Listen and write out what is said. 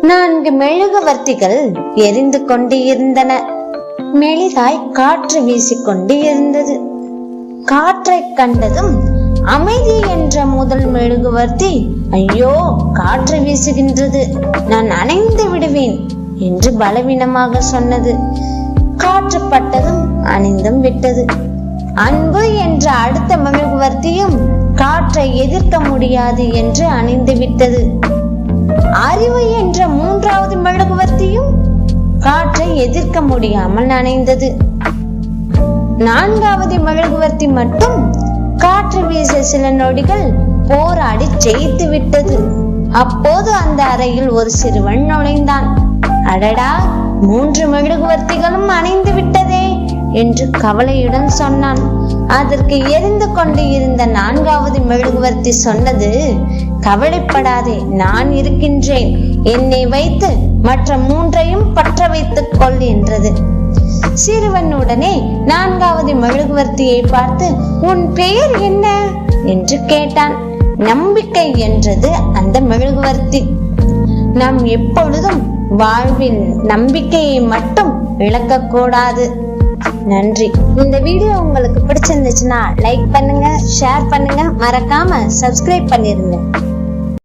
4 மெழுகுவர்த்திகள் எரிந்து கொண்டு இருந்தன. மெலிதாய் காற்று வீசிக்கொண்டு இருந்தது. காற்றை கண்டதும் அமைதி என்ற முதல் மெழுகுவர்த்தி, ஐயோ காற்று வீசுகின்றது, நான் அணைந்து விடுவேன் என்று பலவீனமாக சொன்னது. காற்று பட்டதும் அணைந்தும் விட்டது. அன்பு என்ற அடுத்த மெழுகுவர்த்தியும் காற்றை எதிர்க்க முடியாது என்று அணைந்து விட்டது. அறிவு என்ற 3வது மெழுகுவர்த்தியும் காற்றை எதிர்க்க முடியாமல் அணைந்தது. 4வது மெழுகுவர்த்தி மட்டும் காற்று வீச சில நொடிகள் போராடி ஜெயித்து விட்டது. அப்போது அந்த அறையில் ஒரு சிறுவன் நுழைந்தான். அடடா, 3 மெழுகுவர்த்திகளும் அணைந்து விட்டதே என்று கவலையுடன் சொன்னான். அதற்கு எரிந்து கொண்டு இருந்த 4வது மெழுகுவர்த்தி சொன்னது, கவலைப்படாதே, நான் இருக்கின்றேன், என்னை வைத்து மற்ற 3ஐயும் பற்ற வைத்துக் கொள் என்றது. சிறுவன் உடனே 4வது மெழுகுவர்த்தியை பார்த்து, உன் பெயர் என்ன என்று கேட்டான். நம்பிக்கை என்றது அந்த மெழுகுவர்த்தி. நாம் எப்பொழுதும் வாழ்வில் நம்பிக்கையை மட்டும் இழக்க கூடாது. நன்றி. இந்த வீடியோ உங்களுக்கு பிடிச்சிருந்துச்சுன்னா லைக் பண்ணுங்க, ஷேர் பண்ணுங்க, மறக்காம சப்ஸ்கிரைப் பண்ணிருங்க.